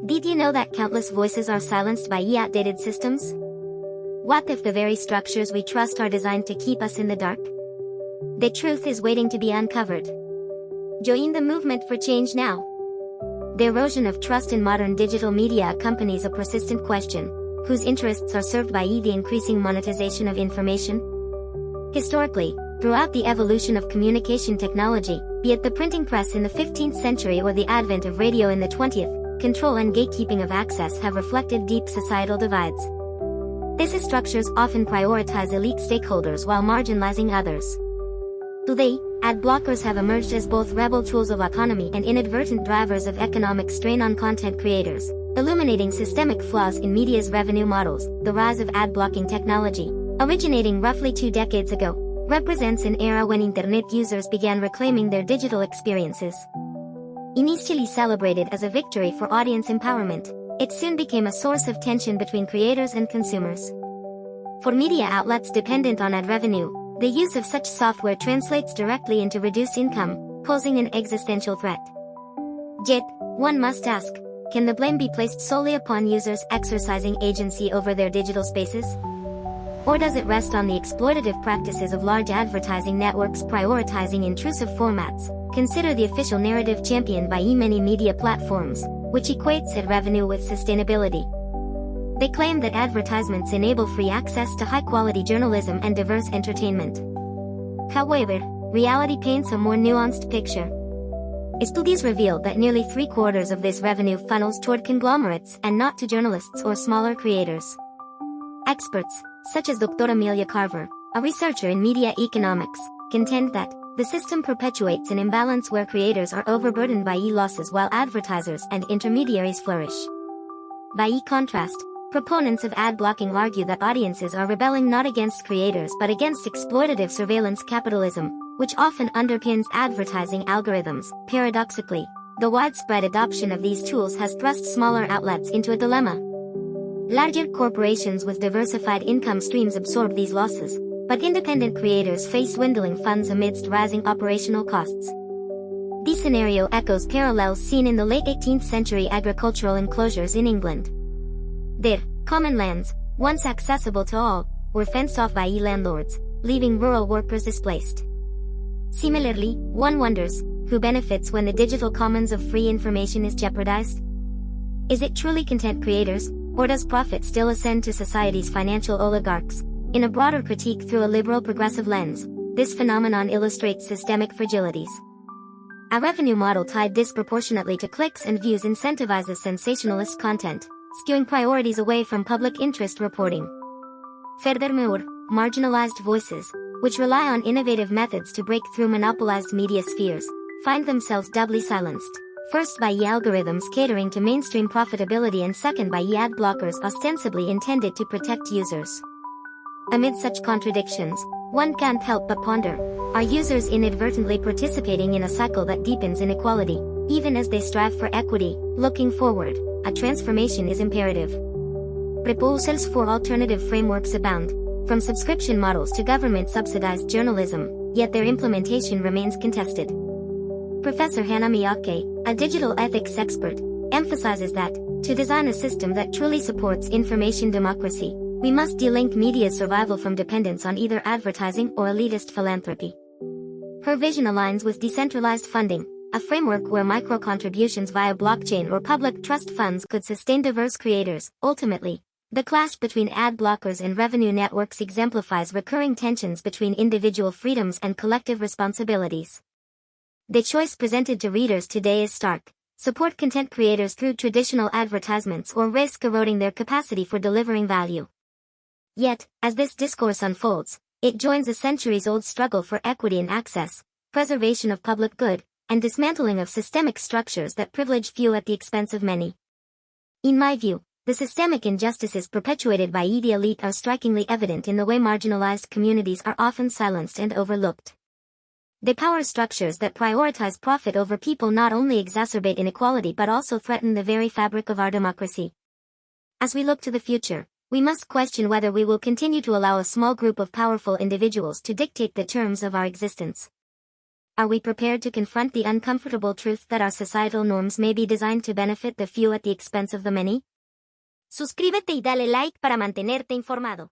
Did you know that countless voices are silenced by outdated systems? What if the very structures we trust are designed to keep us in the dark? The truth is waiting to be uncovered. Join the movement for change now. The erosion of trust in modern digital media accompanies a persistent question: whose interests are served by the increasing monetization of information? Historically, throughout the evolution of communication technology, be it the printing press in the 15th century or the advent of radio in the 20th, control and gatekeeping of access have reflected deep societal divides. These structures often prioritize elite stakeholders while marginalizing others. Today, ad blockers have emerged as both rebel tools of autonomy and inadvertent drivers of economic strain on content creators, illuminating systemic flaws in media's revenue models. The rise of ad blocking technology, originating roughly 2 decades ago, represents an era when internet users began reclaiming their digital experiences. Initially celebrated as a victory for audience empowerment, it soon became a source of tension between creators and consumers. For media outlets dependent on ad revenue, the use of such software translates directly into reduced income, posing an existential threat. Yet, one must ask, can the blame be placed solely upon users exercising agency over their digital spaces? Or does it rest on the exploitative practices of large advertising networks prioritizing intrusive formats? Consider the official narrative championed by many media platforms, which equates ad revenue with sustainability. They claim that advertisements enable free access to high-quality journalism and diverse entertainment. However, reality paints a more nuanced picture. Studies reveal that nearly 3/4 of this revenue funnels toward conglomerates and not to journalists or smaller creators. Experts, such as Dr. Amelia Carver, a researcher in media economics, contend that the system perpetuates an imbalance where creators are overburdened by losses while advertisers and intermediaries flourish. By contrast, proponents of ad blocking argue that audiences are rebelling not against creators but against exploitative surveillance capitalism, which often underpins advertising algorithms. Paradoxically, the widespread adoption of these tools has thrust smaller outlets into a dilemma. Larger corporations with diversified income streams absorb these losses, but independent creators face dwindling funds amidst rising operational costs. This scenario echoes parallels seen in the late 18th century agricultural enclosures in England. There, common lands, once accessible to all, were fenced off by landlords, leaving rural workers displaced. Similarly, one wonders, who benefits when the digital commons of free information is jeopardized? Is it truly content creators, or does profit still ascend to society's financial oligarchs? In a broader critique through a liberal progressive lens, this phenomenon illustrates systemic fragilities. A revenue model tied disproportionately to clicks and views incentivizes sensationalist content, skewing priorities away from public interest reporting. Furthermore, marginalized voices, which rely on innovative methods to break through monopolized media spheres, find themselves doubly silenced. First by algorithms catering to mainstream profitability and second by ad blockers ostensibly intended to protect users. Amid such contradictions, one can't help but ponder, are users inadvertently participating in a cycle that deepens inequality, even as they strive for equity? Looking forward, a transformation is imperative. Proposals for alternative frameworks abound, from subscription models to government-subsidized journalism, yet their implementation remains contested. Professor Hannah Miyake, a digital ethics expert, emphasizes that, to design a system that truly supports information democracy, we must de-link media's survival from dependence on either advertising or elitist philanthropy. Her vision aligns with decentralized funding, a framework where micro-contributions via blockchain or public trust funds could sustain diverse creators. Ultimately, the clash between ad blockers and revenue networks exemplifies recurring tensions between individual freedoms and collective responsibilities. The choice presented to readers today is stark: support content creators through traditional advertisements or risk eroding their capacity for delivering value. Yet, as this discourse unfolds, it joins a centuries-old struggle for equity in access, preservation of public good, and dismantling of systemic structures that privilege few at the expense of many. In my view, the systemic injustices perpetuated by the elite are strikingly evident in the way marginalized communities are often silenced and overlooked. The power structures that prioritize profit over people not only exacerbate inequality but also threaten the very fabric of our democracy. As we look to the future, we must question whether we will continue to allow a small group of powerful individuals to dictate the terms of our existence. Are we prepared to confront the uncomfortable truth that our societal norms may be designed to benefit the few at the expense of the many? Suscríbete y dale like para mantenerte informado.